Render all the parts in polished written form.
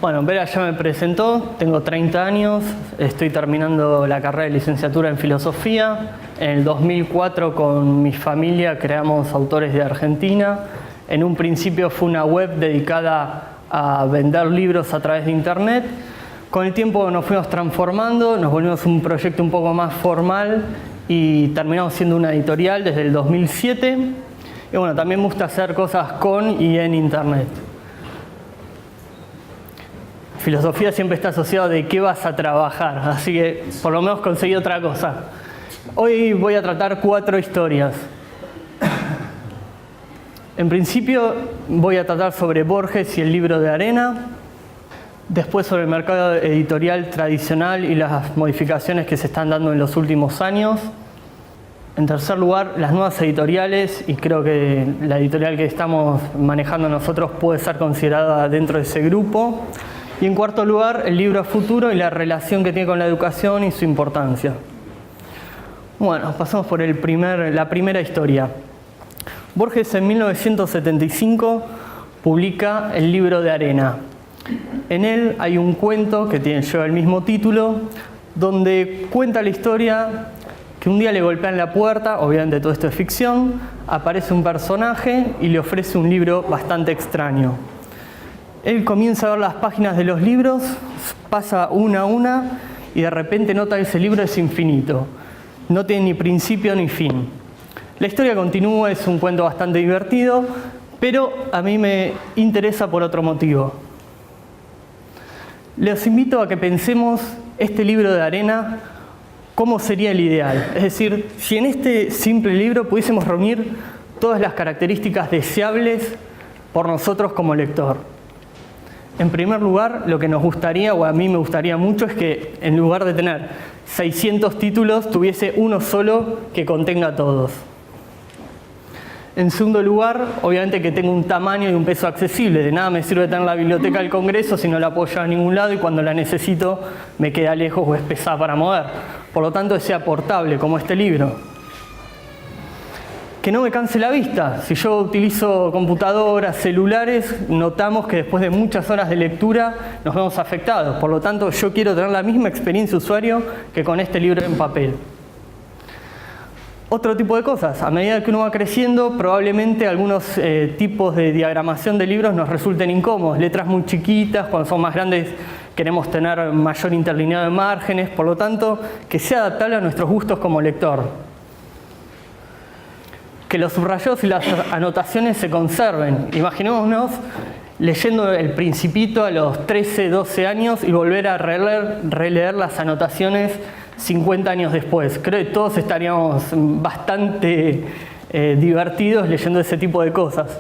Bueno, Vera ya me presentó, tengo 30 años, estoy terminando la carrera de licenciatura en filosofía. En el 2004 con mi familia creamos Autores de Argentina. En un principio fue una web dedicada a vender libros a través de internet. Con el tiempo nos fuimos transformando, nos volvimos un proyecto un poco más formal y terminamos siendo una editorial desde el 2007. Y bueno, también me gusta hacer cosas con y en internet. Filosofía siempre está asociado de qué vas a trabajar, así que por lo menos conseguí otra cosa. Hoy voy a tratar 4 historias. En principio voy a tratar sobre Borges y el libro de arena, después sobre el mercado editorial tradicional y las modificaciones que se están dando en los últimos años. En tercer lugar, las nuevas editoriales, y creo que la editorial que estamos manejando nosotros puede ser considerada dentro de ese grupo. Y en cuarto lugar, el libro futuro y la relación que tiene con la educación y su importancia. Bueno, pasamos por la primera historia. Borges en 1975 publica el libro de arena. En él hay un cuento que lleva el mismo título, donde cuenta la historia que un día le golpean la puerta, obviamente todo esto es ficción, aparece un personaje y le ofrece un libro bastante extraño. Él comienza a ver las páginas de los libros, pasa una a una y de repente nota que ese libro es infinito. No tiene ni principio ni fin. La historia continúa, es un cuento bastante divertido, pero a mí me interesa por otro motivo. Les invito a que pensemos este libro de arena, cómo sería el ideal. Es decir, si en este simple libro pudiésemos reunir todas las características deseables por nosotros como lector. En primer lugar, lo que nos gustaría, o a mí me gustaría mucho, es que en lugar de tener 600 títulos, tuviese uno solo que contenga todos. En segundo lugar, obviamente que tenga un tamaño y un peso accesible. De nada me sirve tener la biblioteca del Congreso si no la puedo llevar a ningún lado y cuando la necesito me queda lejos o es pesada para mover. Por lo tanto, que sea portable, como este libro. Que no me canse la vista. Si yo utilizo computadoras, celulares, notamos que después de muchas horas de lectura nos vemos afectados. Por lo tanto, yo quiero tener la misma experiencia de usuario que con este libro en papel. Otro tipo de cosas. A medida que uno va creciendo, probablemente algunos tipos de diagramación de libros nos resulten incómodos. Letras muy chiquitas, cuando son más grandes queremos tener mayor interlineado de márgenes. Por lo tanto, que sea adaptable a nuestros gustos como lector. Que los subrayados y las anotaciones se conserven. Imaginémonos leyendo El Principito a los 13, 12 años y volver a releer las anotaciones 50 años después. Creo que todos estaríamos bastante divertidos leyendo ese tipo de cosas.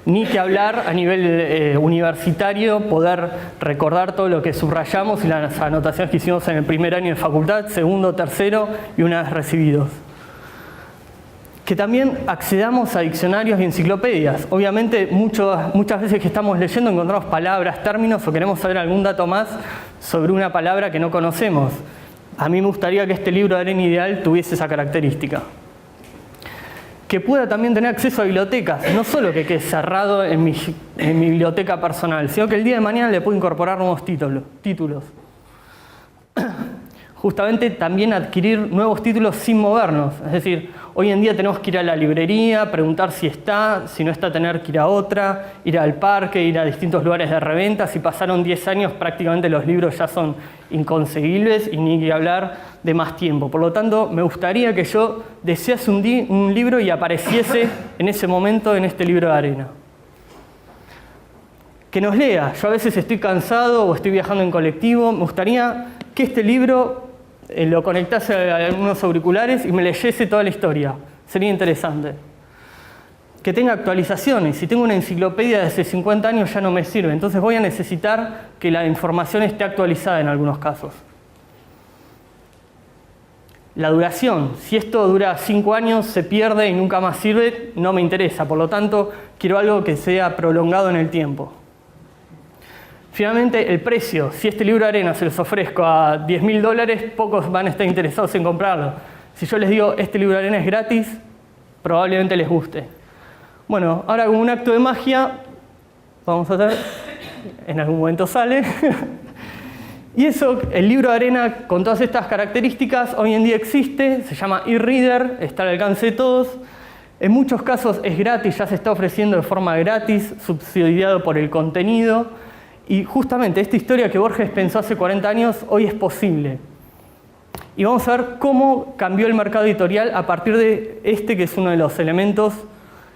Ni que hablar a nivel universitario, poder recordar todo lo que subrayamos y las anotaciones que hicimos en el primer año de facultad, segundo, tercero y una vez recibidos. Que también accedamos a diccionarios y enciclopedias. Obviamente muchas veces que estamos leyendo encontramos palabras, términos o queremos saber algún dato más sobre una palabra que no conocemos. A mí me gustaría que este libro de arena ideal tuviese esa característica. Que pueda también tener acceso a bibliotecas, no solo que quede cerrado en mi biblioteca personal, sino que el día de mañana le puedo incorporar nuevos títulos. Justamente también adquirir nuevos títulos sin movernos. Es decir, hoy en día tenemos que ir a la librería, preguntar si está, si no está tener que ir a otra, ir al parque, ir a distintos lugares de reventa. Si pasaron 10 años prácticamente los libros ya son inconseguibles y ni que hablar de más tiempo. Por lo tanto, me gustaría que yo desease un libro y apareciese en ese momento en este libro de arena. Que nos lea. Yo a veces estoy cansado o estoy viajando en colectivo. Me gustaría que este libro lo conectase a algunos auriculares y me leyese toda la historia. Sería interesante. Que tenga actualizaciones. Si tengo una enciclopedia de hace 50 años ya no me sirve. Entonces voy a necesitar que la información esté actualizada en algunos casos. La duración. Si esto dura 5 años, se pierde y nunca más sirve, no me interesa. Por lo tanto, quiero algo que sea prolongado en el tiempo. Finalmente, el precio. Si este libro de arena se los ofrezco a $10.000, pocos van a estar interesados en comprarlo. Si yo les digo, este libro de arena es gratis, probablemente les guste. Bueno, ahora como un acto de magia, vamos a hacer en algún momento sale. Y eso, el libro de Arena, con todas estas características, hoy en día existe, se llama e-reader, está al alcance de todos. En muchos casos es gratis, ya se está ofreciendo de forma gratis, subsidiado por el contenido. Y justamente esta historia que Borges pensó hace 40 años, hoy es posible. Y vamos a ver cómo cambió el mercado editorial a partir de que es uno de los elementos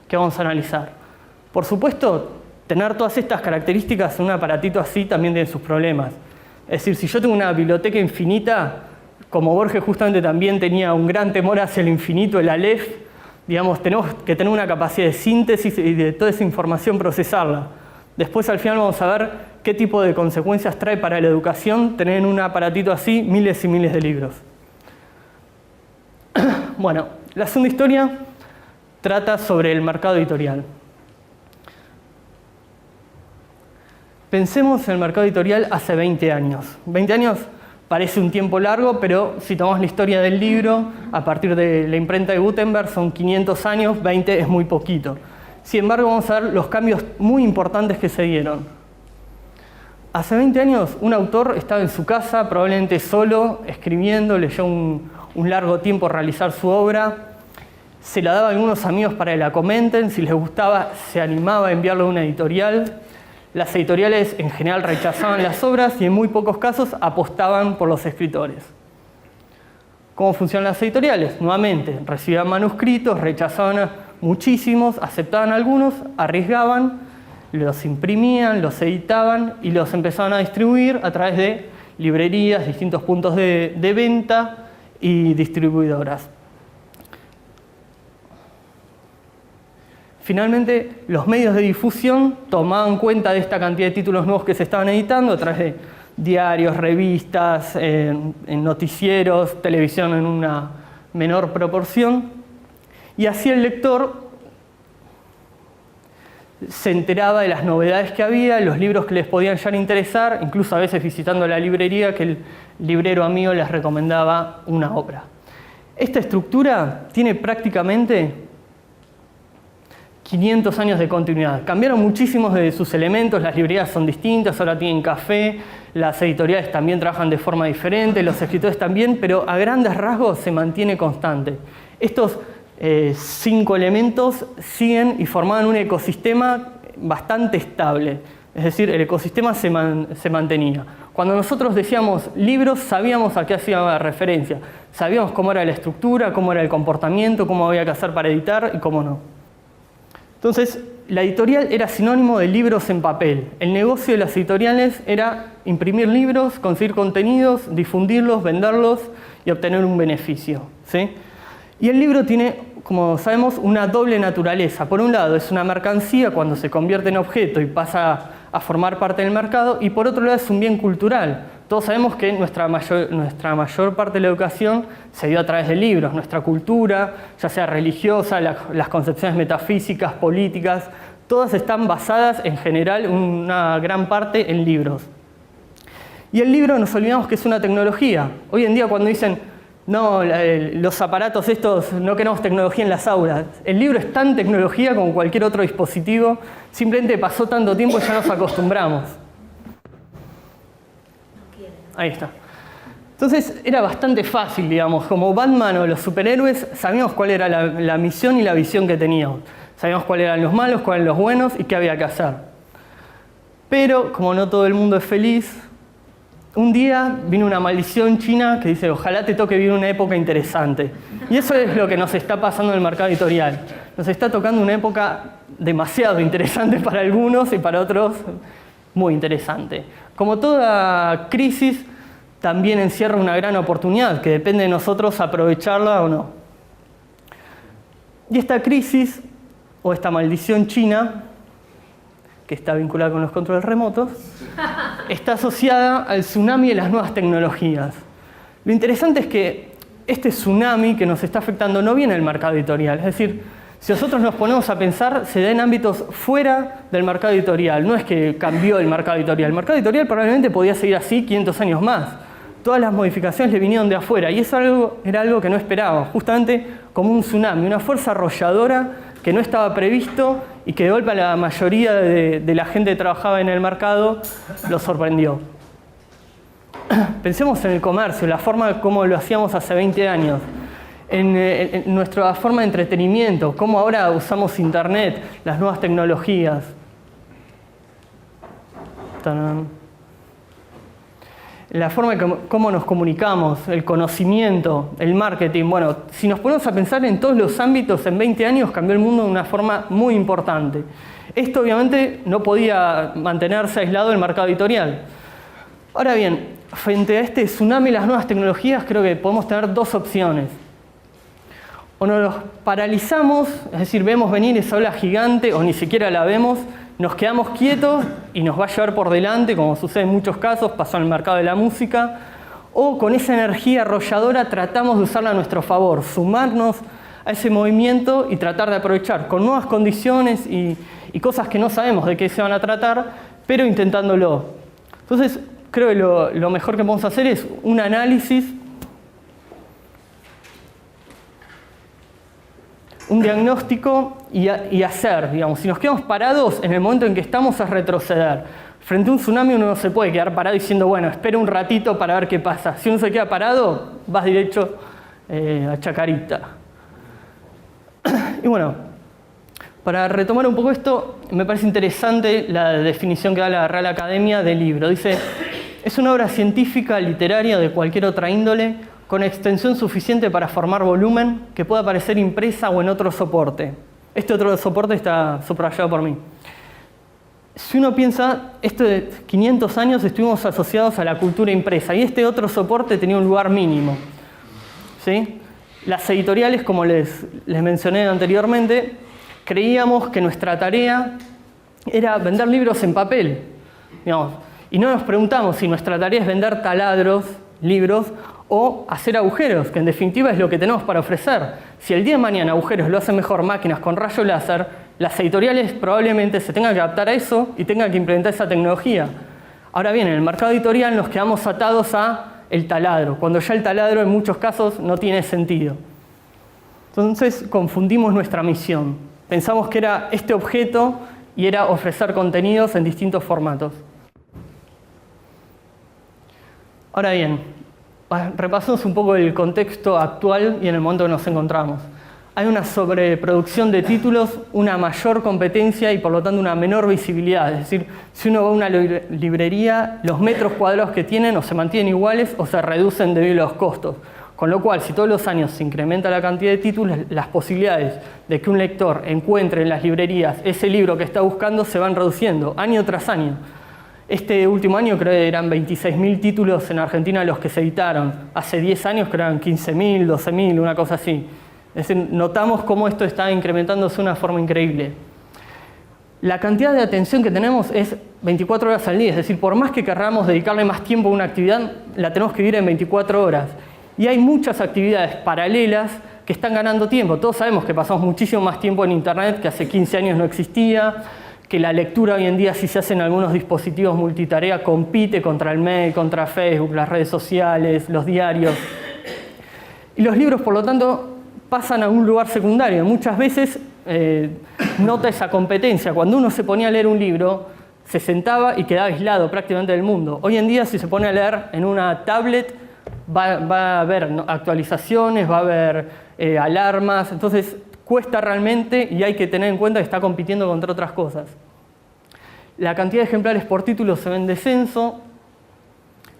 que vamos a analizar. Por supuesto, tener todas estas características en un aparatito así también tiene sus problemas. Es decir, si yo tengo una biblioteca infinita, como Borges justamente también tenía un gran temor hacia el infinito, el Aleph, digamos, tenemos que tener una capacidad de síntesis y de toda esa información procesarla. Después, al final, vamos a ver qué tipo de consecuencias trae para la educación tener en un aparatito así miles y miles de libros. Bueno, la segunda historia trata sobre el mercado editorial. Pensemos en el mercado editorial hace 20 años. 20 años parece un tiempo largo, pero si tomamos la historia del libro, a partir de la imprenta de Gutenberg son 500 años, 20 es muy poquito. Sin embargo, vamos a ver los cambios muy importantes que se dieron. Hace 20 años, un autor estaba en su casa, probablemente solo, escribiendo, leyó un largo tiempo realizar su obra, se la daba a algunos amigos para que la comenten, si les gustaba, se animaba a enviarlo a una editorial. Las editoriales en general rechazaban las obras y en muy pocos casos apostaban por los escritores. ¿Cómo funcionan las editoriales? Nuevamente, recibían manuscritos, rechazaban muchísimos, aceptaban algunos, arriesgaban, los imprimían, los editaban y los empezaban a distribuir a través de librerías, distintos puntos de venta y distribuidoras. Finalmente, los medios de difusión tomaban cuenta de esta cantidad de títulos nuevos que se estaban editando a través de diarios, revistas, en noticieros, televisión en una menor proporción. Y así el lector se enteraba de las novedades que había, los libros que les podían llegar a interesar, incluso a veces visitando la librería que el librero amigo les recomendaba una obra. Esta estructura tiene prácticamente 500 años de continuidad. Cambiaron muchísimos de sus elementos, las librerías son distintas, ahora tienen café, las editoriales también trabajan de forma diferente, los escritores también, pero a grandes rasgos se mantiene constante. Estos 5 elementos siguen y formaban un ecosistema bastante estable, es decir, el ecosistema se mantenía. Cuando nosotros decíamos libros, sabíamos a qué hacía referencia, sabíamos cómo era la estructura, cómo era el comportamiento, cómo había que hacer para editar y cómo no. Entonces, la editorial era sinónimo de libros en papel. El negocio de las editoriales era imprimir libros, conseguir contenidos, difundirlos, venderlos y obtener un beneficio, ¿sí? Y el libro tiene, como sabemos, una doble naturaleza. Por un lado, es una mercancía cuando se convierte en objeto y pasa a formar parte del mercado, y por otro lado es un bien cultural. Todos sabemos que nuestra mayor parte de la educación se dio a través de libros. Nuestra cultura, ya sea religiosa, las concepciones metafísicas, políticas, todas están basadas en general, una gran parte, en libros. Y el libro nos olvidamos que es una tecnología. Hoy en día cuando dicen, no, los aparatos estos, no queremos tecnología en las aulas. El libro es tan tecnología como cualquier otro dispositivo, simplemente pasó tanto tiempo y ya nos acostumbramos. Ahí está. Entonces era bastante fácil, digamos, como Batman o los superhéroes, sabíamos cuál era la misión y la visión que teníamos. Sabíamos cuáles eran los malos, cuáles eran los buenos y qué había que hacer. Pero, como no todo el mundo es feliz, un día vino una maldición china que dice, ojalá te toque vivir una época interesante. Y eso es lo que nos está pasando en el mercado editorial. Nos está tocando una época demasiado interesante para algunos y para otros muy interesante. Como toda crisis, también encierra una gran oportunidad que depende de nosotros aprovecharla o no. Y esta crisis, o esta maldición china, que está vinculada con los controles remotos, está asociada al tsunami de las nuevas tecnologías. Lo interesante es que este tsunami que nos está afectando no viene del mercado editorial. Es decir, si nosotros nos ponemos a pensar, se da en ámbitos fuera del mercado editorial. No es que cambió el mercado editorial. El mercado editorial probablemente podía seguir así 500 años más. Todas las modificaciones le vinieron de afuera y eso era algo que no esperábamos. Justamente como un tsunami, una fuerza arrolladora que no estaba previsto y que de golpe a la mayoría de la gente que trabajaba en el mercado lo sorprendió. Pensemos en el comercio, la forma como lo hacíamos hace 20 años, en nuestra forma de entretenimiento, cómo ahora usamos internet, las nuevas tecnologías. ¡Tarán! La forma de cómo nos comunicamos, el conocimiento, el marketing. Bueno, si nos ponemos a pensar en todos los ámbitos, en 20 años cambió el mundo de una forma muy importante. Esto obviamente no podía mantenerse aislado del mercado editorial. Ahora bien, frente a este tsunami de las nuevas tecnologías, creo que podemos tener dos opciones. O nos paralizamos, es decir, vemos venir esa ola gigante o ni siquiera la vemos, nos quedamos quietos y nos va a llevar por delante, como sucede en muchos casos, pasó en el mercado de la música, o con esa energía arrolladora tratamos de usarla a nuestro favor, sumarnos a ese movimiento y tratar de aprovechar con nuevas condiciones y cosas que no sabemos de qué se van a tratar, pero intentándolo. Entonces, creo que lo mejor que podemos hacer es un análisis, un diagnóstico y hacer, digamos, si nos quedamos parados en el momento en que estamos es retroceder. Frente a un tsunami uno no se puede quedar parado diciendo, bueno, espera un ratito para ver qué pasa. Si uno se queda parado, vas derecho a Chacarita. Y bueno, para retomar un poco esto, me parece interesante la definición que da la Real Academia del libro. Dice, es una obra científica, literaria, de cualquier otra índole, con extensión suficiente para formar volumen, que pueda aparecer impresa o en otro soporte. Este otro soporte está subrayado por mí. Si uno piensa, esto de 500 años estuvimos asociados a la cultura impresa y este otro soporte tenía un lugar mínimo. ¿Sí? Las editoriales, como les mencioné anteriormente, creíamos que nuestra tarea era vender libros en papel. Digamos, y no nos preguntamos si nuestra tarea es vender taladros, libros, o hacer agujeros, que en definitiva es lo que tenemos para ofrecer. Si el día de mañana agujeros lo hacen mejor máquinas con rayo láser, las editoriales probablemente se tengan que adaptar a eso y tengan que implementar esa tecnología. Ahora bien, en el mercado editorial nos quedamos atados a el taladro, cuando ya el taladro en muchos casos no tiene sentido. Entonces confundimos nuestra misión. Pensamos que era este objeto y era ofrecer contenidos en distintos formatos. Ahora bien, repasemos un poco el contexto actual y en el momento que nos encontramos. Hay una sobreproducción de títulos, una mayor competencia y por lo tanto una menor visibilidad. Es decir, si uno va a una librería, los metros cuadrados que tienen o se mantienen iguales o se reducen debido a los costos. Con lo cual, si todos los años se incrementa la cantidad de títulos, las posibilidades de que un lector encuentre en las librerías ese libro que está buscando se van reduciendo año tras año. Este último año creo que eran 26.000 títulos en Argentina los que se editaron. Hace 10 años creo que eran 15.000, 12.000, una cosa así. Es decir, notamos cómo esto está incrementándose de una forma increíble. La cantidad de atención que tenemos es 24 horas al día. Es decir, por más que querramos dedicarle más tiempo a una actividad, la tenemos que vivir en 24 horas. Y hay muchas actividades paralelas que están ganando tiempo. Todos sabemos que pasamos muchísimo más tiempo en Internet, que hace 15 años no existía, que la lectura hoy en día, si se hace en algunos dispositivos multitarea, compite contra el mail, contra Facebook, las redes sociales, los diarios. Y los libros, por lo tanto, pasan a un lugar secundario. Muchas veces nota esa competencia. Cuando uno se ponía a leer un libro, se sentaba y quedaba aislado prácticamente del mundo. Hoy en día, si se pone a leer en una tablet, va a haber actualizaciones, va a haber alarmas. Entonces, cuesta realmente y hay que tener en cuenta que está compitiendo contra otras cosas. La cantidad de ejemplares por título se ve en descenso,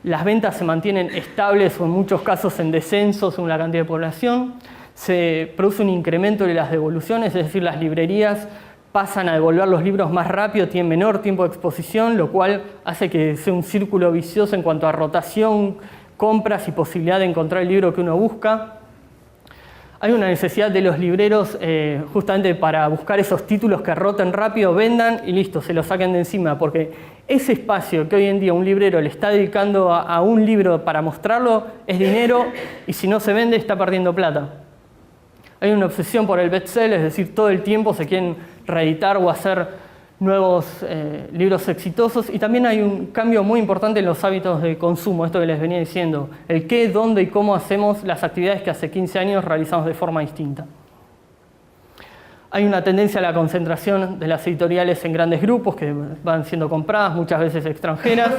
las ventas se mantienen estables o en muchos casos en descenso según la cantidad de población, se produce un incremento de las devoluciones, es decir, las librerías pasan a devolver los libros más rápido, tienen menor tiempo de exposición, lo cual hace que sea un círculo vicioso en cuanto a rotación, compras y posibilidad de encontrar el libro que uno busca. Hay una necesidad de los libreros justamente para buscar esos títulos que roten rápido, vendan y listo, se los saquen de encima, porque ese espacio que hoy en día un librero le está dedicando a un libro para mostrarlo es dinero y si no se vende está perdiendo plata. Hay una obsesión por el bestseller, es decir, todo el tiempo se quieren reeditar o hacer nuevos libros exitosos y también hay un cambio muy importante en los hábitos de consumo, esto que les venía diciendo, el qué, dónde y cómo hacemos las actividades que hace 15 años realizamos de forma distinta. Hay una tendencia a la concentración de las editoriales en grandes grupos que van siendo compradas, muchas veces extranjeras.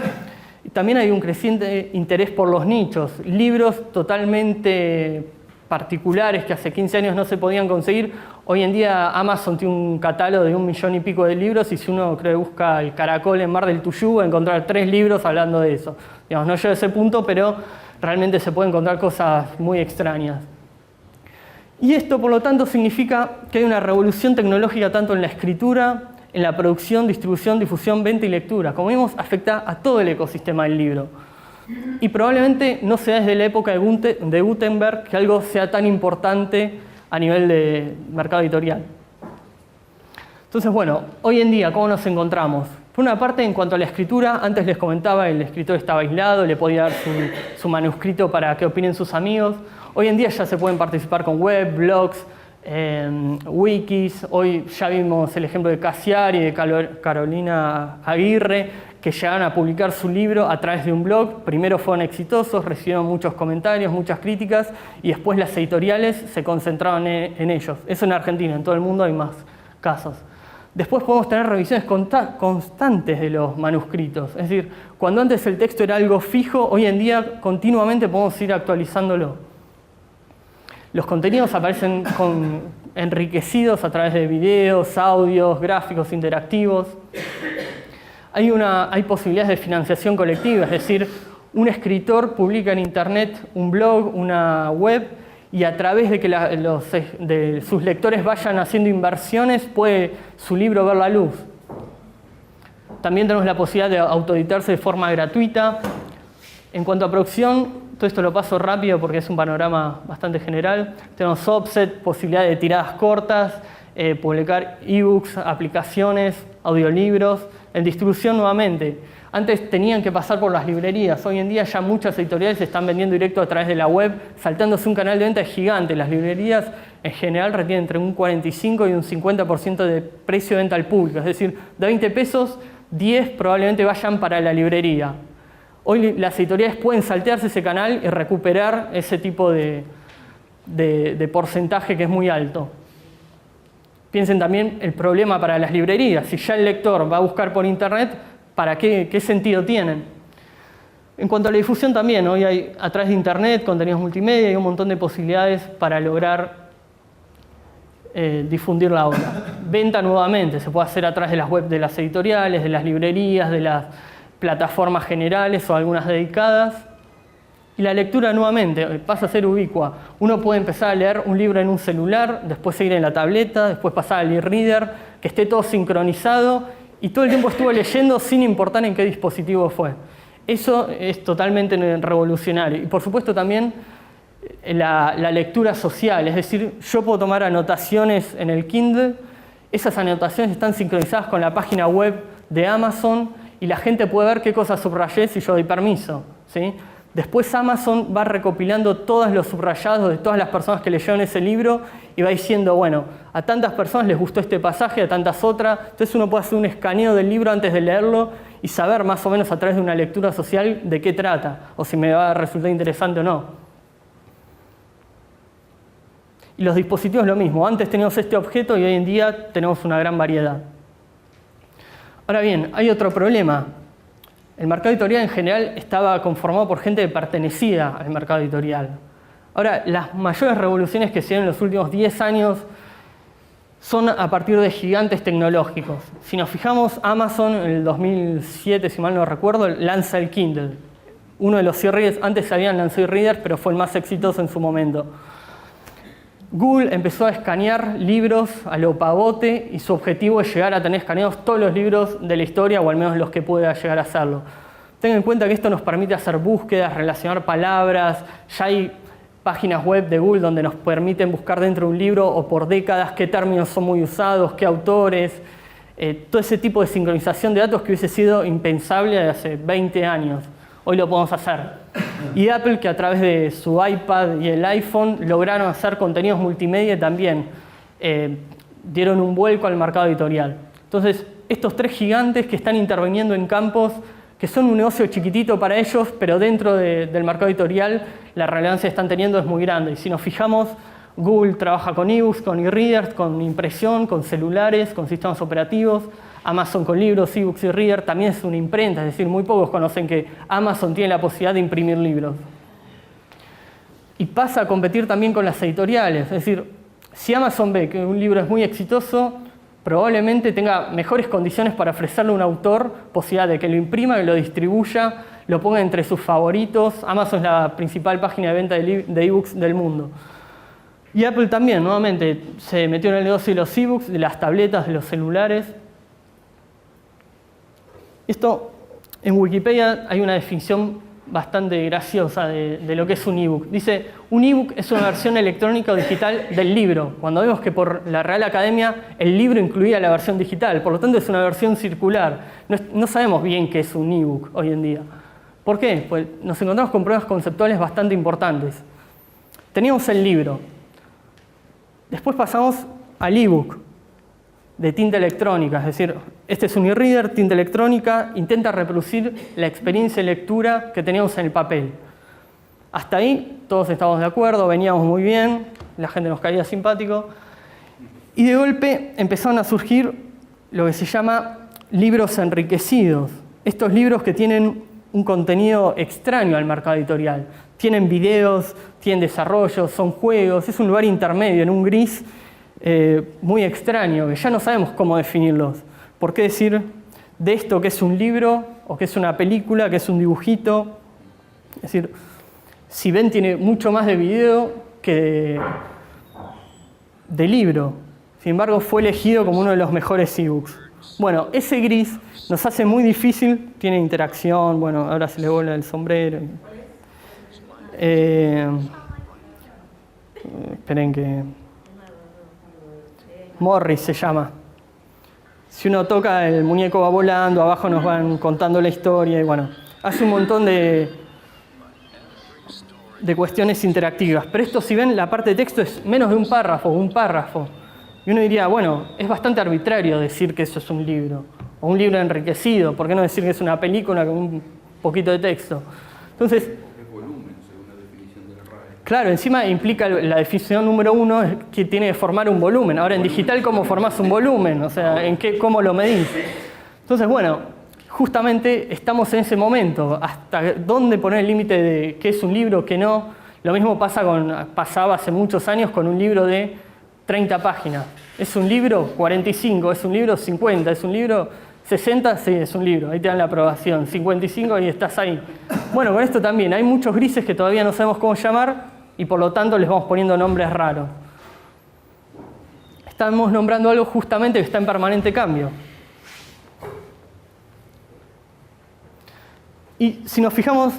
Y también hay un creciente interés por los nichos, libros totalmente particulares que hace 15 años no se podían conseguir. Hoy en día Amazon tiene un catálogo de 1 millón y pico de libros y si uno creo busca el Caracol en Mar del Tuyú va a encontrar 3 libros hablando de eso. Digamos, no llega a ese punto, pero realmente se pueden encontrar cosas muy extrañas. Y esto, por lo tanto, significa que hay una revolución tecnológica tanto en la escritura, en la producción, distribución, difusión, venta y lectura. Como vimos, afecta a todo el ecosistema del libro. Y probablemente no sea desde la época de Gutenberg que algo sea tan importante a nivel de mercado editorial. Entonces, bueno, hoy en día, ¿cómo nos encontramos? Por una parte, en cuanto a la escritura, antes les comentaba, el escritor estaba aislado, le podía dar su manuscrito para que opinen sus amigos. Hoy en día ya se pueden participar con web, blogs, wikis. Hoy ya vimos el ejemplo de Cassiari y de Carolina Aguirre, que llegaron a publicar su libro a través de un blog. Primero fueron exitosos, recibieron muchos comentarios, muchas críticas, y después las editoriales se concentraron en ellos. Eso en Argentina, en todo el mundo hay más casos. Después podemos tener revisiones constantes de los manuscritos. Es decir, cuando antes el texto era algo fijo, hoy en día continuamente podemos ir actualizándolo. Los contenidos aparecen enriquecidos a través de videos, audios, gráficos interactivos. Hay posibilidades de financiación colectiva, es decir, un escritor publica en internet un blog, una web, y a través de que de sus lectores vayan haciendo inversiones, puede su libro ver la luz. También tenemos la posibilidad de autoeditarse de forma gratuita. En cuanto a producción, todo esto lo paso rápido porque es un panorama bastante general. Tenemos offset, posibilidad de tiradas cortas, publicar ebooks, aplicaciones, audiolibros. En distribución nuevamente. Antes tenían que pasar por las librerías. Hoy en día ya muchas editoriales están vendiendo directo a través de la web, saltándose un canal de venta gigante. Las librerías en general retienen entre un 45 y un 50% de precio de venta al público. Es decir, de 20 pesos, 10 probablemente vayan para la librería. Hoy las editoriales pueden saltearse ese canal y recuperar ese tipo de porcentaje que es muy alto. Piensen también el problema para las librerías. Si ya el lector va a buscar por internet, ¿para qué sentido tienen? En cuanto a la difusión también, hoy hay a través de internet, contenidos multimedia y un montón de posibilidades para lograr difundir la obra. Venta nuevamente, se puede hacer a través de las webs de las editoriales, de las librerías, de las plataformas generales o algunas dedicadas. Y la lectura nuevamente pasa a ser ubicua. Uno puede empezar a leer un libro en un celular, después seguir en la tableta, después pasar al e-reader, que esté todo sincronizado y todo el tiempo estuvo leyendo sin importar en qué dispositivo fue. Eso es totalmente revolucionario. Y por supuesto también la lectura social, es decir, yo puedo tomar anotaciones en el Kindle, esas anotaciones están sincronizadas con la página web de Amazon y la gente puede ver qué cosas subrayé si yo doy permiso, ¿sí? Después Amazon va recopilando todos los subrayados de todas las personas que leyeron ese libro y va diciendo, bueno, a tantas personas les gustó este pasaje, a tantas otras. Entonces uno puede hacer un escaneo del libro antes de leerlo y saber más o menos a través de una lectura social de qué trata o si me va a resultar interesante o no. Y los dispositivos lo mismo. Antes teníamos este objeto y hoy en día tenemos una gran variedad. Ahora bien, hay otro problema. El mercado editorial en general estaba conformado por gente que pertenecía al mercado editorial. Ahora, las mayores revoluciones que se dieron en los últimos 10 años son a partir de gigantes tecnológicos. Si nos fijamos, Amazon en el 2007, si mal no recuerdo, lanza el Kindle. Uno de los e-readers, antes se habían lanzado e-readers, pero fue el más exitoso en su momento. Google empezó a escanear libros a lo pavote y su objetivo es llegar a tener escaneados todos los libros de la historia o al menos los que pueda llegar a hacerlo. Tengan en cuenta que esto nos permite hacer búsquedas, relacionar palabras, ya hay páginas web de Google donde nos permiten buscar dentro de un libro o por décadas qué términos son muy usados, qué autores, todo ese tipo de sincronización de datos que hubiese sido impensable hace 20 años. Hoy lo podemos hacer. Y Apple, que a través de su iPad y el iPhone lograron hacer contenidos multimedia también, dieron un vuelco al mercado editorial. Entonces, estos tres gigantes que están interviniendo en campos que son un negocio chiquitito para ellos, pero dentro del mercado editorial la relevancia que están teniendo es muy grande. Y si nos fijamos, Google trabaja con ebooks, con e-readers, con impresión, con celulares, con sistemas operativos. Amazon con libros, ebooks y e-reader. También es una imprenta, es decir, muy pocos conocen que Amazon tiene la posibilidad de imprimir libros. Y pasa a competir también con las editoriales. Es decir, si Amazon ve que un libro es muy exitoso, probablemente tenga mejores condiciones para ofrecerle a un autor posibilidad de que lo imprima, que lo distribuya, lo ponga entre sus favoritos. Amazon es la principal página de venta de ebooks del mundo. Y Apple también, nuevamente, se metió en el negocio de los ebooks, de las tabletas, de los celulares. Esto, en Wikipedia hay una definición bastante graciosa de lo que es un ebook. Dice, un ebook es una versión electrónica o digital del libro. Cuando vemos que por la Real Academia el libro incluía la versión digital, por lo tanto es una versión circular. No sabemos bien qué es un ebook hoy en día. ¿Por qué? Pues nos encontramos con pruebas conceptuales bastante importantes. Teníamos el libro. Después pasamos al ebook de tinta electrónica, es decir, este es un e-reader, tinta electrónica, intenta reproducir la experiencia de lectura que teníamos en el papel. Hasta ahí todos estamos de acuerdo, veníamos muy bien, la gente nos caía simpático, y de golpe empezaron a surgir lo que se llama libros enriquecidos. Estos libros que tienen un contenido extraño al mercado editorial. Tienen videos, tienen desarrollos, son juegos, es un lugar intermedio, en un gris muy extraño, que ya no sabemos cómo definirlos. ¿Por qué decir de esto que es un libro, o que es una película, que es un dibujito? Es decir, si ven tiene mucho más de video que de libro. Sin embargo, fue elegido como uno de los mejores ebooks. Bueno, ese gris nos hace muy difícil, tiene interacción, bueno, ahora se le vuela el sombrero. Esperen que... Morris se llama. Si uno toca, el muñeco va volando, abajo nos van contando la historia y bueno, hace un montón de cuestiones interactivas. Pero esto, si ven, la parte de texto es menos de un párrafo. Y uno diría, bueno, es bastante arbitrario decir que eso es un libro, o un libro enriquecido, ¿por qué no decir que es una película con un poquito de texto? Entonces, claro, encima implica la definición número 1 es que tiene que formar un volumen. Ahora, en digital, ¿cómo formás un volumen? O sea, ¿cómo lo medís? Entonces, bueno, justamente estamos en ese momento. ¿Hasta dónde poner el límite de qué es un libro, qué no? Lo mismo pasaba hace muchos años con un libro de 30 páginas. ¿Es un libro? 45. ¿Es un libro? 50. ¿Es un libro? 60, sí, es un libro, ahí te dan la aprobación. 55 y estás ahí. Bueno, con esto también, hay muchos grises que todavía no sabemos cómo llamar y por lo tanto les vamos poniendo nombres raros. Estamos nombrando algo justamente que está en permanente cambio. Y si nos fijamos,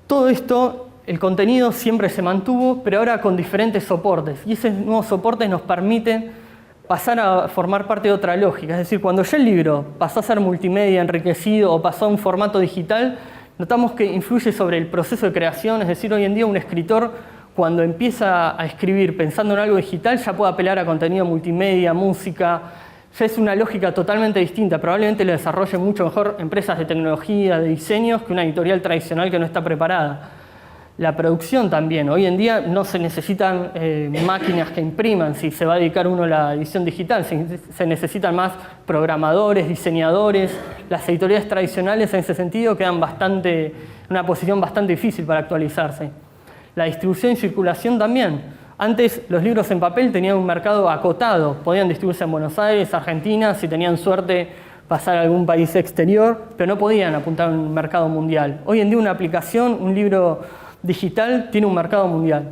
todo esto, el contenido siempre se mantuvo, pero ahora con diferentes soportes. Y esos nuevos soportes nos permiten pasar a formar parte de otra lógica. Es decir, cuando ya el libro pasó a ser multimedia, enriquecido o pasó a un formato digital, notamos que influye sobre el proceso de creación. Es decir, hoy en día un escritor, cuando empieza a escribir pensando en algo digital, ya puede apelar a contenido multimedia, música. Ya es una lógica totalmente distinta. Probablemente lo desarrollen mucho mejor empresas de tecnología, de diseños, que una editorial tradicional que no está preparada. La producción también. Hoy en día no se necesitan máquinas que impriman si se va a dedicar uno a la edición digital. Se necesitan más programadores, diseñadores. Las editoriales tradicionales en ese sentido quedan en una posición bastante difícil para actualizarse. La distribución y circulación también. Antes los libros en papel tenían un mercado acotado. Podían distribuirse en Buenos Aires, Argentina, si tenían suerte pasar a algún país exterior, pero no podían apuntar a un mercado mundial. Hoy en día una aplicación, un libro digital tiene un mercado mundial.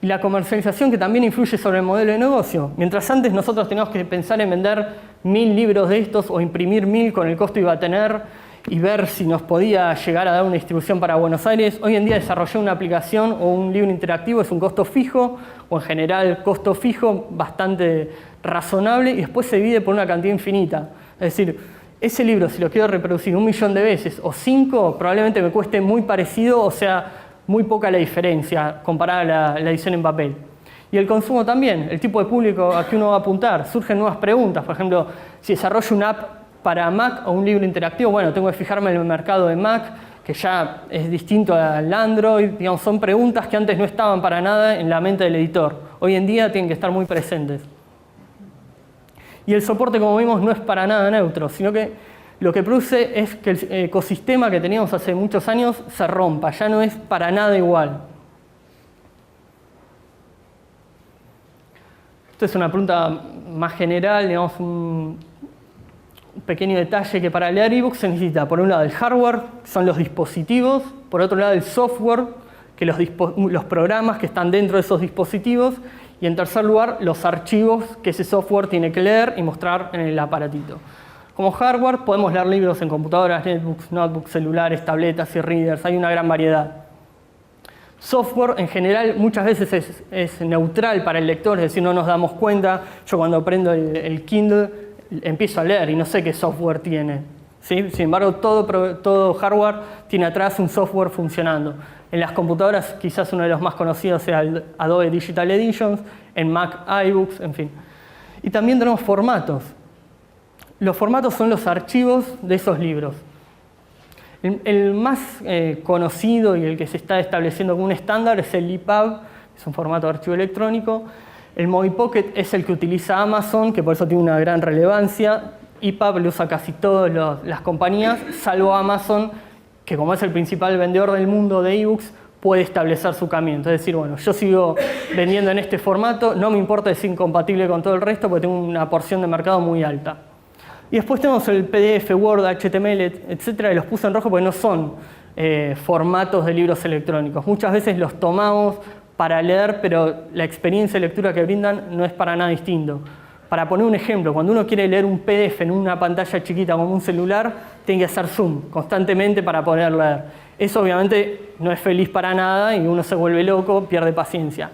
Y la comercialización que también influye sobre el modelo de negocio. Mientras antes nosotros teníamos que pensar en vender 1000 libros de estos o imprimir 1000 con el costo que iba a tener y ver si nos podía llegar a dar una distribución para Buenos Aires, hoy en día desarrollar una aplicación o un libro interactivo es un costo fijo, o en general costo fijo bastante razonable, y después se divide por una cantidad infinita. Es decir, ese libro, si lo quiero reproducir 1 millón de veces o 5, probablemente me cueste muy parecido, o sea, muy poca la diferencia comparada a la edición en papel. Y el consumo también, el tipo de público a que uno va a apuntar. Surgen nuevas preguntas, por ejemplo, si desarrollo una app para Mac o un libro interactivo, bueno, tengo que fijarme en el mercado de Mac, que ya es distinto al Android. Digamos, son preguntas que antes no estaban para nada en la mente del editor. Hoy en día tienen que estar muy presentes. Y el soporte, como vimos, no es para nada neutro, sino que lo que produce es que el ecosistema que teníamos hace muchos años se rompa, ya no es para nada igual. Esto es una pregunta más general, digamos, un pequeño detalle que para leer ebooks se necesita, por un lado, el hardware, que son los dispositivos, por otro lado, el software, que los programas que están dentro de esos dispositivos, y en tercer lugar, los archivos que ese software tiene que leer y mostrar en el aparatito. Como hardware, podemos leer libros en computadoras, netbooks, notebooks, celulares, tabletas y readers, hay una gran variedad. Software, en general, muchas veces es neutral para el lector, es decir, no nos damos cuenta. Yo cuando prendo el Kindle empiezo a leer y no sé qué software tiene, ¿sí? Sin embargo, todo hardware tiene atrás un software funcionando. En las computadoras, quizás uno de los más conocidos sea el Adobe Digital Editions, en Mac iBooks, en fin. Y también tenemos formatos. Los formatos son los archivos de esos libros. El más conocido y el que se está estableciendo como un estándar es el EPUB, es un formato de archivo electrónico. El Mobi Pocket es el que utiliza Amazon, que por eso tiene una gran relevancia. EPUB lo usa casi todas las compañías, salvo Amazon, que como es el principal vendedor del mundo de ebooks, puede establecer su camino. Es decir, bueno, yo sigo vendiendo en este formato, no me importa si es incompatible con todo el resto, porque tengo una porción de mercado muy alta. Y después tenemos el PDF, Word, HTML, etcétera, y los puse en rojo porque no son formatos de libros electrónicos. Muchas veces los tomamos para leer, pero la experiencia de lectura que brindan no es para nada distinto. Para poner un ejemplo, cuando uno quiere leer un PDF en una pantalla chiquita como un celular, tiene que hacer zoom constantemente para poder leer. Eso obviamente no es feliz para nada y uno se vuelve loco, pierde paciencia.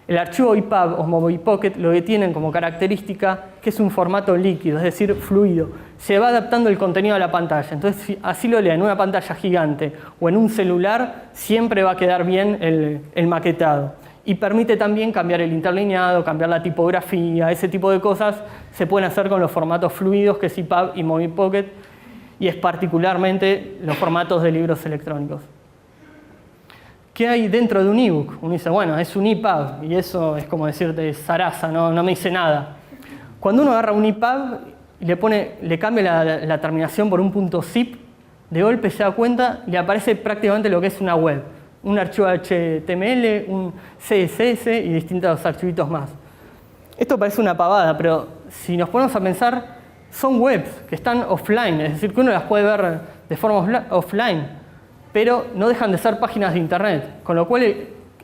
El archivo EPUB o Mobi Pocket lo que tienen como característica que es un formato líquido, es decir, fluido. Se va adaptando el contenido a la pantalla. Entonces, si así lo lea en una pantalla gigante o en un celular, siempre va a quedar bien el maquetado. Y permite también cambiar el interlineado, cambiar la tipografía, ese tipo de cosas se pueden hacer con los formatos fluidos que es EPUB y Mobi Pocket, y es particularmente los formatos de libros electrónicos. ¿Qué hay dentro de un ebook? Uno dice, bueno, es un EPUB, y eso es como decirte zaraza, no me dice nada. Cuando uno agarra un EPUB y le cambia la terminación por un .zip, de golpe se da cuenta y le aparece prácticamente lo que es una web. Un archivo HTML, un CSS y distintos archivitos más. Esto parece una pavada, pero si nos ponemos a pensar, son webs que están offline, es decir, que uno las puede ver de forma offline, pero no dejan de ser páginas de internet, con lo cual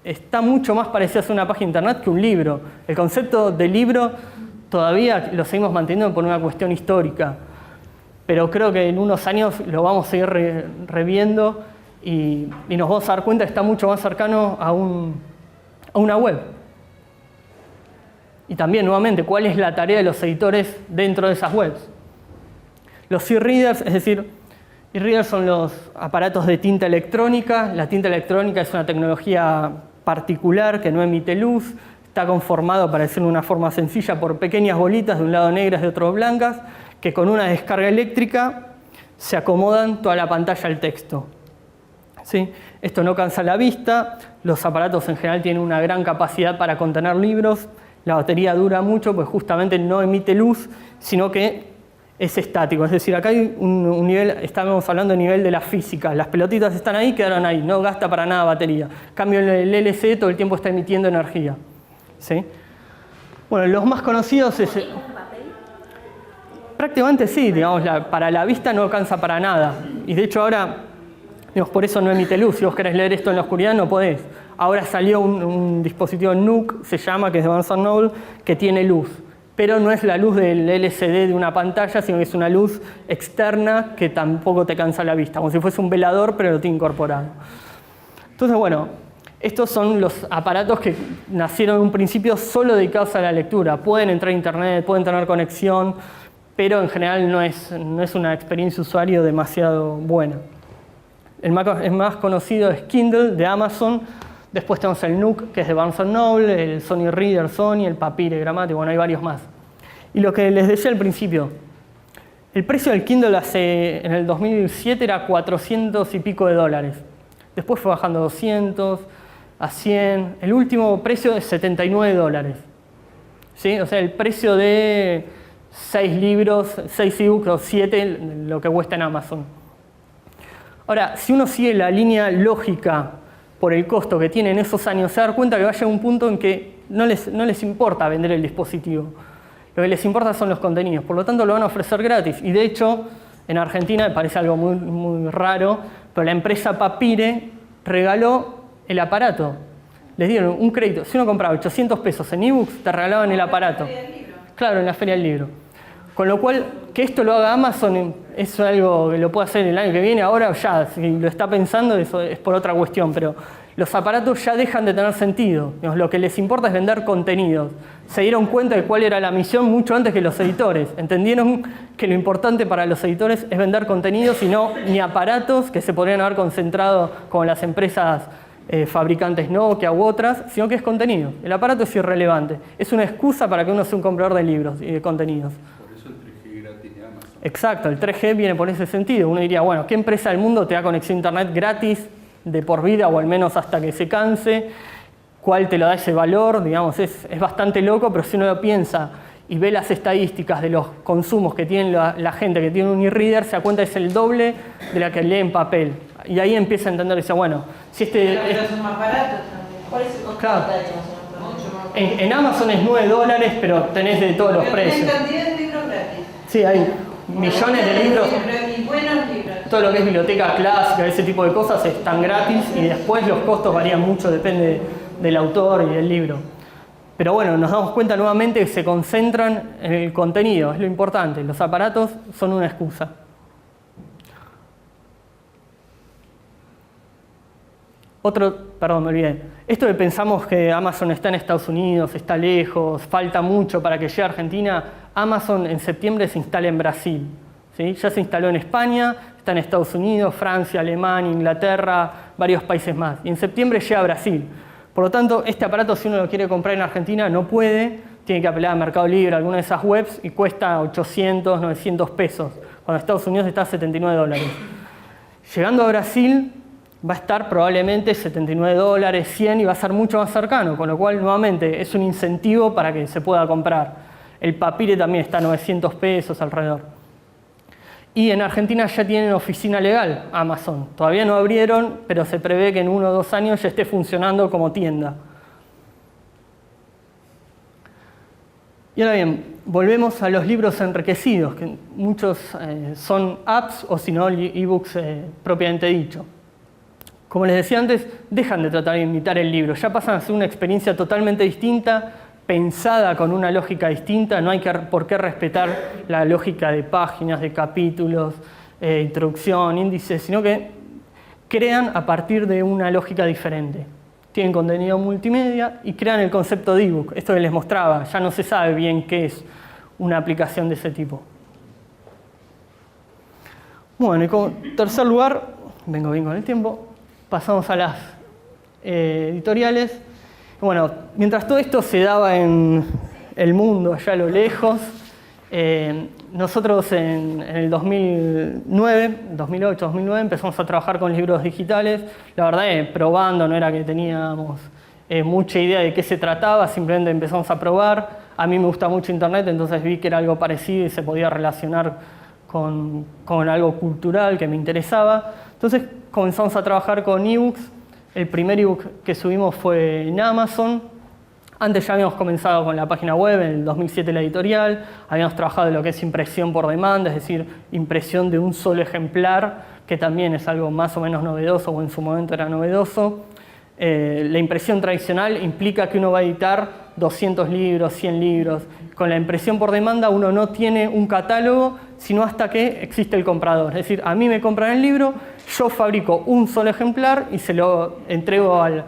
está mucho más parecido a ser una página de internet que un libro. El concepto de libro todavía lo seguimos manteniendo por una cuestión histórica, pero creo que en unos años lo vamos a seguir reviendo y nos vamos a dar cuenta que está mucho más cercano a una web. Y también, nuevamente, ¿cuál es la tarea de los editores dentro de esas webs? Los e-readers, es decir, e-readers son los aparatos de tinta electrónica. La tinta electrónica es una tecnología particular que no emite luz. Está conformado, para decirlo de una forma sencilla, por pequeñas bolitas, de un lado negras, de otro blancas, que con una descarga eléctrica se acomodan toda la pantalla al texto. ¿Sí? Esto no cansa la vista. Los aparatos en general tienen una gran capacidad para contener libros. La batería dura mucho, pues justamente no emite luz, sino que es estático. Es decir, acá hay un nivel, estamos hablando de nivel de la física. Las pelotitas están ahí, quedaron ahí, no gasta para nada batería. En cambio, el LCD todo el tiempo está emitiendo energía. ¿Sí? Bueno, los más conocidos es... Prácticamente sí, digamos, para la vista no alcanza para nada. Y de hecho ahora, digamos, por eso no emite luz. Si vos querés leer esto en la oscuridad, no podés. Ahora salió un dispositivo NUC, se llama, que es de Barnes & Noble, que tiene luz. Pero no es la luz del LCD de una pantalla, sino que es una luz externa que tampoco te cansa la vista. Como si fuese un velador, pero lo tiene incorporado. Entonces, bueno, estos son los aparatos que nacieron en un principio solo dedicados a la lectura. Pueden entrar a internet, pueden tener conexión, pero en general no es una experiencia de usuario demasiado buena. El más conocido es Kindle, de Amazon. Después tenemos el NUC, que es de Barnes & Noble, el Sony Reader, Sony, el Papyrus, Grammatica, bueno, hay varios más. Y lo que les decía al principio, El precio del Kindle en el 2007 era 400 y pico de dólares. Después fue bajando a 200, a 100. El último precio es 79 dólares. ¿Sí? O sea, el precio de 6 libros, 6 ebooks o 7, lo que cuesta en Amazon. Ahora, si uno sigue la línea lógica por el costo que tiene en esos años, se da cuenta que va a llegar un punto en que no les importa vender el dispositivo. Lo que les importa son los contenidos. Por lo tanto, lo van a ofrecer gratis. Y de hecho, en Argentina me parece algo muy, muy raro, pero la empresa Papire regaló el aparato. Les dieron un crédito. Si uno compraba 800 pesos en ebooks, te regalaban el aparato. Claro, en la Feria del Libro. Con lo cual, que esto lo haga Amazon es algo que lo puede hacer el año que viene. Ahora ya, si lo está pensando, eso es por otra cuestión. Pero los aparatos ya dejan de tener sentido. Lo que les importa es vender contenidos. Se dieron cuenta de cuál era la misión mucho antes que los editores. Entendieron que lo importante para los editores es vender contenidos y no ni aparatos que se podrían haber concentrado con las empresas fabricantes Nokia u otras, sino que es contenido. El aparato es irrelevante. Es una excusa para que uno sea un comprador de libros y de contenidos. Por eso el 3G gratis de Amazon. Exacto, el 3G viene por ese sentido. Uno diría, bueno, ¿qué empresa del mundo te da conexión a internet gratis de por vida o al menos hasta que se canse? ¿Cuál te lo da ese valor? Digamos, es bastante loco, pero si uno lo piensa y ve las estadísticas de los consumos que tiene la gente que tiene un e-reader, se da cuenta que es el doble de la que lee en papel. Y ahí empieza a entender y dice, bueno, si Pero son más baratos también. ¿Cuál es el costo Claro. de Amazon? en Amazon es $9, pero tenés de todos los Pero precios. tienen cantidad de libros gratis. Sí, hay millones de libros. Y buenos libros. Todo lo que es biblioteca clásica, ese tipo de cosas están gratis y después los costos varían mucho, depende del autor y del libro. Pero bueno, nos damos cuenta nuevamente que se concentran en el contenido, es lo importante. Los aparatos son una excusa. Perdón, me olvidé. Esto que pensamos que Amazon está en Estados Unidos, está lejos, falta mucho para que llegue a Argentina, Amazon en septiembre se instala en Brasil. ¿Sí? Ya se instaló en España, está en Estados Unidos, Francia, Alemania, Inglaterra, varios países más. Y en septiembre llega a Brasil. Por lo tanto, este aparato, si uno lo quiere comprar en Argentina, no puede, tiene que apelar a Mercado Libre, a alguna de esas webs, y cuesta 800, 900 pesos, cuando en Estados Unidos está a 79 dólares. Llegando a Brasil, va a estar probablemente 79 dólares, 100 y va a ser mucho más cercano, con lo cual nuevamente es un incentivo para que se pueda comprar. El Papire también está a 900 pesos alrededor. Y en Argentina ya tienen oficina legal Amazon. Todavía no abrieron, pero se prevé que en 1 o 2 años ya esté funcionando como tienda. Y ahora bien, volvemos a los libros enriquecidos, que muchos son apps o si no ebooks propiamente dicho. Como les decía antes, dejan de tratar de imitar el libro, ya pasan a ser una experiencia totalmente distinta, pensada con una lógica distinta, no hay por qué respetar la lógica de páginas, de capítulos, introducción, índices, sino que crean a partir de una lógica diferente. Tienen contenido multimedia y crean el concepto de ebook. Esto que les mostraba, ya no se sabe bien qué es una aplicación de ese tipo. Bueno, y como tercer lugar, vengo bien con el tiempo, pasamos a las editoriales. Bueno, mientras todo esto se daba en el mundo, allá a lo lejos, nosotros en el 2008-2009 empezamos a trabajar con libros digitales. La verdad probando, no era que teníamos mucha idea de qué se trataba, simplemente empezamos a probar. A mí me gusta mucho Internet, entonces vi que era algo parecido y se podía relacionar con algo cultural que me interesaba. Entonces comenzamos a trabajar con ebooks. El primer ebook que subimos fue en Amazon. Antes ya habíamos comenzado con la página web, en el 2007 la editorial. Habíamos trabajado en lo que es impresión por demanda, es decir, impresión de un solo ejemplar, que también es algo más o menos novedoso, o en su momento era novedoso. La impresión tradicional implica que uno va a editar 200 libros, 100 libros. Con la impresión por demanda uno no tiene un catálogo, sino hasta que existe el comprador. Es decir, a mí me compran el libro, yo fabrico un solo ejemplar y se lo entrego al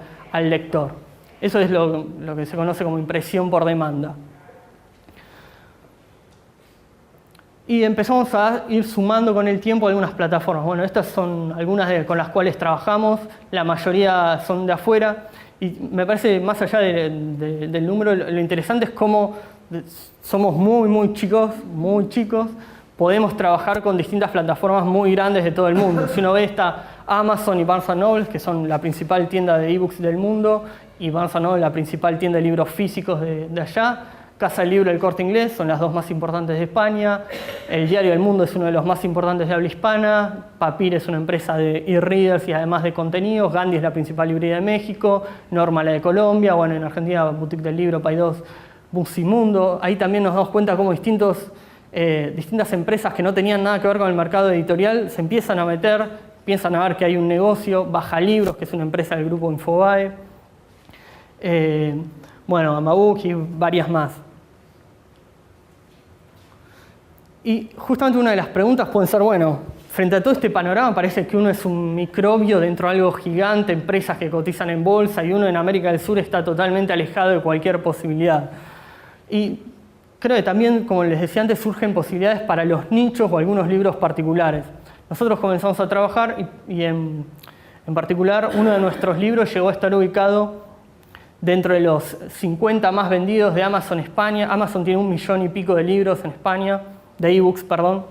lector. Eso es lo que se conoce como impresión por demanda. Y empezamos a ir sumando con el tiempo algunas plataformas. Bueno, estas son algunas con las cuales trabajamos, la mayoría son de afuera. Y me parece, más allá del número, lo interesante es cómo somos muy chicos, podemos trabajar con distintas plataformas muy grandes de todo el mundo. Si uno ve, está Amazon y Barnes & Noble, que son la principal tienda de ebooks del mundo, y Barnes & Noble la principal tienda de libros físicos de allá. Casa del Libro y El Corte Inglés son las dos más importantes de España. El Diario del Mundo es uno de los más importantes de habla hispana. Papir es una empresa de e-readers y además de contenidos. Gandhi es la principal librería de México. Norma la de Colombia. Bueno, en Argentina, Boutique del Libro, Paidós, Musimundo. Ahí también nos damos cuenta cómo distintas empresas que no tenían nada que ver con el mercado editorial se empiezan a meter, piensan a ver que hay un negocio. Baja Libros, que es una empresa del grupo Infobae. Bueno, Amabook y varias más. Y justamente una de las preguntas puede ser, bueno, frente a todo este panorama parece que uno es un microbio dentro de algo gigante, empresas que cotizan en bolsa, y uno en América del Sur está totalmente alejado de cualquier posibilidad. Y creo que también, como les decía antes, surgen posibilidades para los nichos o algunos libros particulares. Nosotros comenzamos a trabajar y en particular uno de nuestros libros llegó a estar ubicado dentro de los 50 más vendidos de Amazon España. Amazon tiene 1 millón y pico de libros en España, de ebooks, perdón.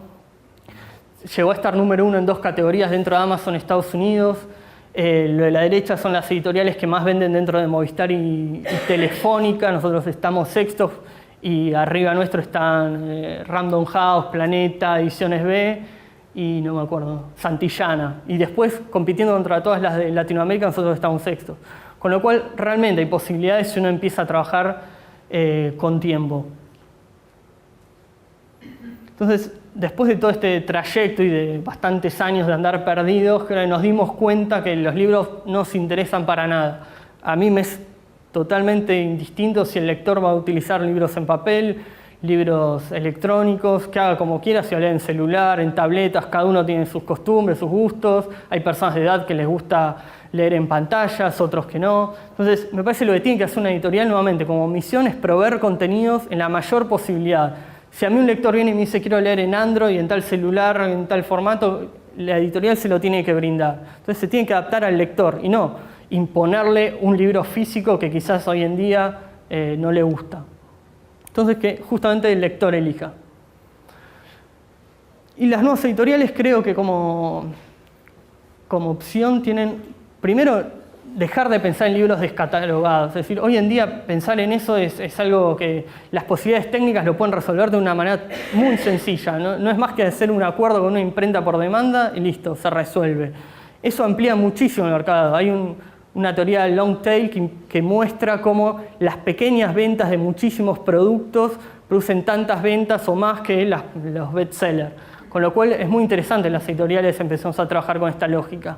Llegó a estar número 1 en 2 categorías dentro de Amazon Estados Unidos. Lo de la derecha son las editoriales que más venden dentro de Movistar y Telefónica. Nosotros estamos sextos y arriba nuestro están Random House, Planeta, Ediciones B y no me acuerdo, Santillana. Y después, compitiendo contra todas las de Latinoamérica, nosotros estamos sextos. Con lo cual, realmente hay posibilidades si uno empieza a trabajar con tiempo. Entonces, después de todo este trayecto y de bastantes años de andar perdidos, creo que nos dimos cuenta que los libros no se interesan para nada. A mí me es totalmente indistinto si el lector va a utilizar libros en papel, libros electrónicos, que haga como quiera, si lee en celular, en tabletas, cada uno tiene sus costumbres, sus gustos. Hay personas de edad que les gusta leer en pantallas, otros que no. Entonces, me parece lo que tiene que hacer una editorial nuevamente como misión es proveer contenidos en la mayor posibilidad. Si a mí un lector viene y me dice quiero leer en Android, en tal celular, en tal formato, la editorial se lo tiene que brindar. Entonces se tiene que adaptar al lector y no imponerle un libro físico que quizás hoy en día no le gusta. Entonces que justamente el lector elija. Y las nuevas editoriales creo que como opción tienen, primero, dejar de pensar en libros descatalogados. Es decir, hoy en día pensar en eso es algo que las posibilidades técnicas lo pueden resolver de una manera muy sencilla. No es más que hacer un acuerdo con una imprenta por demanda y listo, se resuelve. Eso amplía muchísimo el mercado. Hay una teoría del long tail que muestra cómo las pequeñas ventas de muchísimos productos producen tantas ventas o más que los bestsellers. Con lo cual es muy interesante, las editoriales empezamos a trabajar con esta lógica.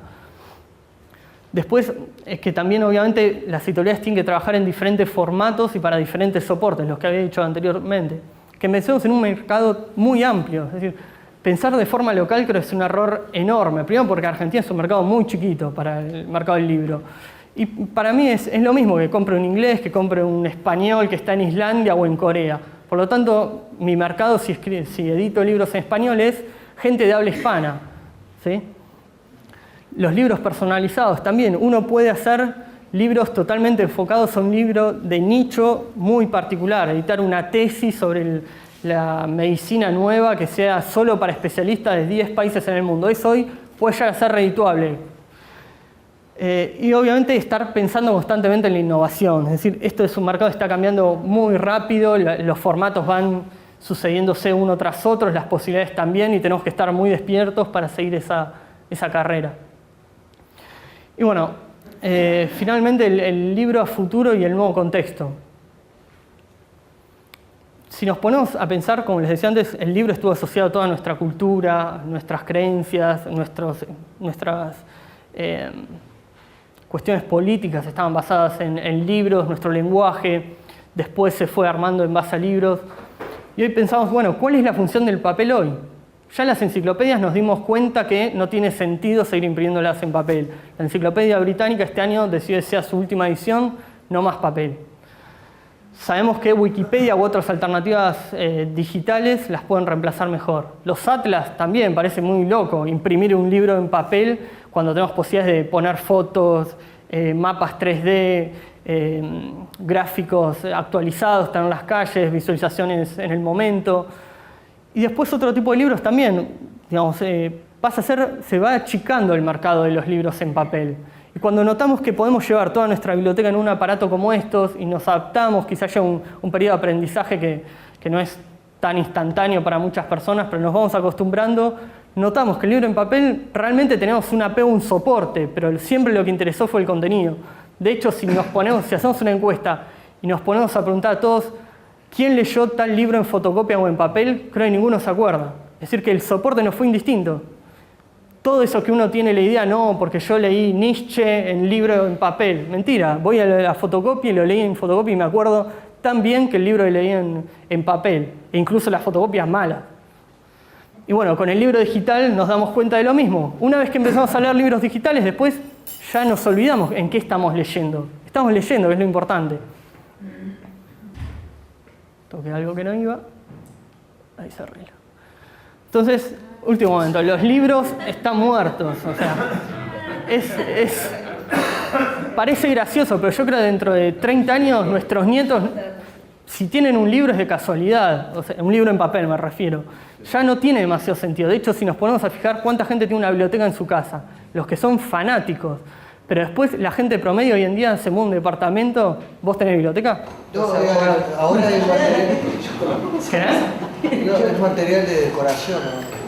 Después es que también obviamente las editoriales tienen que trabajar en diferentes formatos y para diferentes soportes, los que había dicho anteriormente. Que pensemos en un mercado muy amplio, es decir, pensar de forma local creo que es un error enorme. Primero porque Argentina es un mercado muy chiquito para el mercado del libro. Y para mí es lo mismo que compre un inglés, que compre un español que está en Islandia o en Corea. Por lo tanto, mi mercado, si edito libros en español, es gente de habla hispana, ¿sí? Los libros personalizados también. Uno puede hacer libros totalmente enfocados a un libro de nicho muy particular. Editar una tesis sobre la medicina nueva que sea solo para especialistas de 10 países en el mundo. Eso hoy puede llegar a ser redituable. Y obviamente estar pensando constantemente en la innovación. Es decir, esto es un mercado que está cambiando muy rápido, los formatos van sucediéndose uno tras otro, las posibilidades también, y tenemos que estar muy despiertos para seguir esa carrera. Y bueno, finalmente el libro a futuro y el nuevo contexto. Si nos ponemos a pensar, como les decía antes, el libro estuvo asociado a toda nuestra cultura, nuestras creencias, nuestras cuestiones políticas estaban basadas en libros, nuestro lenguaje, después se fue armando en base a libros. Y hoy pensamos, bueno, ¿cuál es la función del papel hoy? Ya en las enciclopedias nos dimos cuenta que no tiene sentido seguir imprimiéndolas en papel. La Enciclopedia Británica este año decidió que sea su última edición, no más papel. Sabemos que Wikipedia u otras alternativas digitales las pueden reemplazar mejor. Los atlas también, parece muy loco imprimir un libro en papel cuando tenemos posibilidades de poner fotos, mapas 3D, gráficos actualizados, están en las calles, visualizaciones en el momento. Y después otro tipo de libros también, digamos, se va achicando el mercado de los libros en papel. Y cuando notamos que podemos llevar toda nuestra biblioteca en un aparato como estos y nos adaptamos, quizás haya un periodo de aprendizaje que no es tan instantáneo para muchas personas, pero nos vamos acostumbrando, notamos que el libro en papel realmente tenemos un apego, un soporte, pero siempre lo que interesó fue el contenido. De hecho, si hacemos una encuesta y nos ponemos a preguntar a todos quién leyó tal libro en fotocopia o en papel, creo que ninguno se acuerda. Es decir, que el soporte nos fue indistinto. Todo eso que uno tiene la idea, no, porque yo leí Nietzsche en libro en papel. Mentira, voy a la fotocopia y lo leí en fotocopia y me acuerdo tan bien que el libro lo leí en papel, e incluso las fotocopias malas. Y bueno, con el libro digital nos damos cuenta de lo mismo. Una vez que empezamos a leer libros digitales, después ya nos olvidamos en qué estamos leyendo. Estamos leyendo, que es lo importante. Toqué algo que no iba. Ahí se arregla. Entonces, último momento, los libros están muertos. O sea, parece gracioso, pero yo creo que dentro de 30 años nuestros nietos, si tienen un libro es de casualidad, o sea, un libro en papel me refiero, ya no tiene demasiado sentido. De hecho, si nos ponemos a fijar cuánta gente tiene una biblioteca en su casa, los que son fanáticos, pero después la gente promedio hoy en día se mueve un departamento. ¿Vos tenés biblioteca? No, ahora hay material. ¿Querés? No, es material de decoración.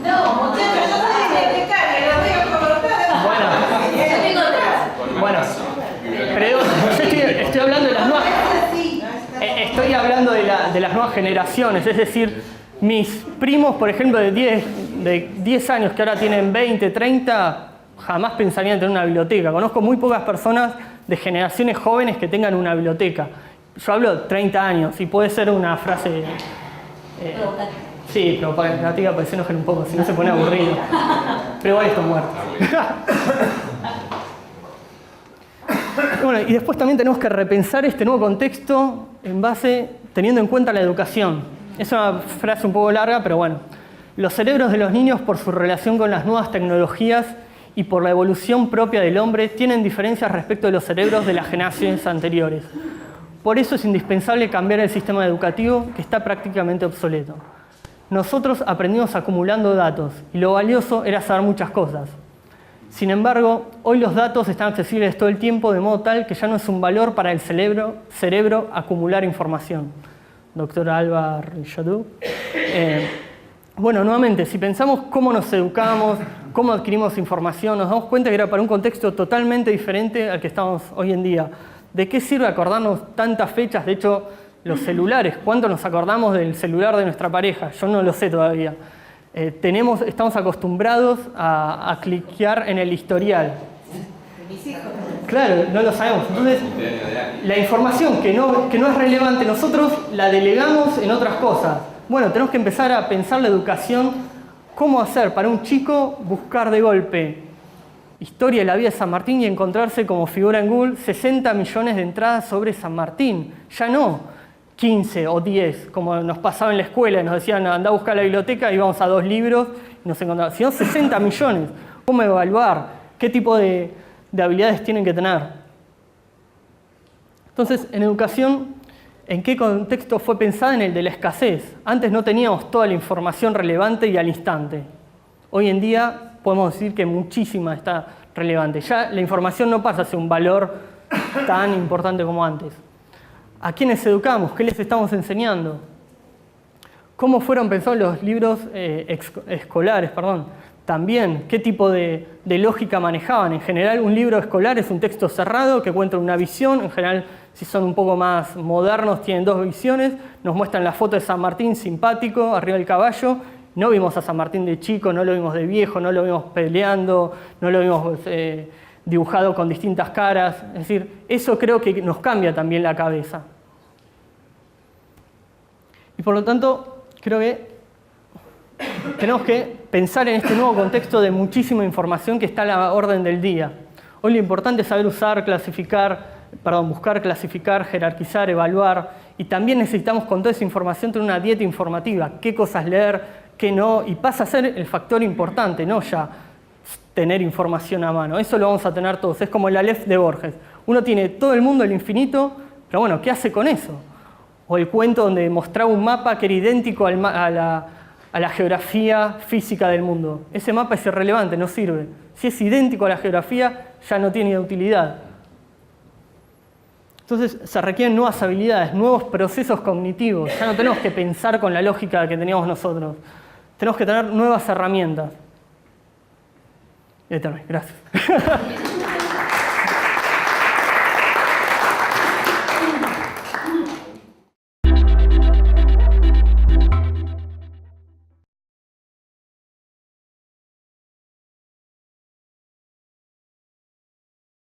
No, muchachos, yo soy bibliotecaria, lo voy a colocar. Yo tengo atrás. Bueno, pero yo estoy hablando de las nuevas. Estoy hablando de las nuevas generaciones, es decir, mis primos, por ejemplo, de 10 años que ahora tienen 20, 30, jamás pensarían en tener una biblioteca. Conozco muy pocas personas de generaciones jóvenes que tengan una biblioteca. Yo hablo de 30 años y puede ser una frase... sí, provocativa, para que se enojen un poco, si no se pone aburrido. Pero igual esto muerto. Bueno, y después también tenemos que repensar este nuevo contexto teniendo en cuenta la educación. Es una frase un poco larga, pero bueno. Los cerebros de los niños, por su relación con las nuevas tecnologías y por la evolución propia del hombre, tienen diferencias respecto de los cerebros de las generaciones anteriores. Por eso es indispensable cambiar el sistema educativo, que está prácticamente obsoleto. Nosotros aprendimos acumulando datos, y lo valioso era saber muchas cosas. Sin embargo, hoy los datos están accesibles todo el tiempo, de modo tal que ya no es un valor para el cerebro acumular información. Doctora Alba Richardou. Bueno, nuevamente, si pensamos cómo nos educamos, cómo adquirimos información, nos damos cuenta que era para un contexto totalmente diferente al que estamos hoy en día. ¿De qué sirve acordarnos tantas fechas? De hecho, los celulares, ¿cuánto nos acordamos del celular de nuestra pareja? Yo no lo sé todavía. Estamos acostumbrados a cliquear en el historial. Claro, no lo sabemos. Entonces, la información que no es relevante, nosotros la delegamos en otras cosas. Bueno, tenemos que empezar a pensar la educación, cómo hacer para un chico buscar de golpe historia de la vida de San Martín y encontrarse como figura en Google 60 millones de entradas sobre San Martín. Ya no 15 o 10, como nos pasaba en la escuela, nos decían andá a buscar la biblioteca y íbamos a 2 libros y nos encontrábamos, sino 60 millones. ¿Cómo evaluar? ¿Qué tipo de habilidades tienen que tener? Entonces, en educación, ¿en qué contexto fue pensada? En el de la escasez. Antes no teníamos toda la información relevante y al instante. Hoy en día podemos decir que muchísima está relevante. Ya la información no pasa a ser un valor tan importante como antes. ¿A quiénes educamos? ¿Qué les estamos enseñando? ¿Cómo fueron pensados los libros escolares? También, ¿qué tipo de lógica manejaban? En general, un libro escolar es un texto cerrado que cuenta una visión. En general, si son un poco más modernos, tienen 2 visiones. Nos muestran la foto de San Martín simpático, arriba del caballo. No vimos a San Martín de chico, no lo vimos de viejo, no lo vimos peleando, no lo vimos dibujado con distintas caras. Es decir, eso creo que nos cambia también la cabeza. Y por lo tanto, creo que tenemos que pensar en este nuevo contexto de muchísima información que está a la orden del día. Hoy lo importante es saber usar, buscar, clasificar, jerarquizar, evaluar. Y también necesitamos con toda esa información tener una dieta informativa. Qué cosas leer, qué no. Y pasa a ser el factor importante, no ya tener información a mano. Eso lo vamos a tener todos. Es como el Aleph de Borges. Uno tiene todo el mundo, el infinito, pero bueno, ¿qué hace con eso? O el cuento donde mostraba un mapa que era idéntico a a la geografía física del mundo. Ese mapa es irrelevante, no sirve. Si es idéntico a la geografía, ya no tiene utilidad. Entonces se requieren nuevas habilidades, nuevos procesos cognitivos. Ya no tenemos que pensar con la lógica que teníamos nosotros. Tenemos que tener nuevas herramientas. Gracias.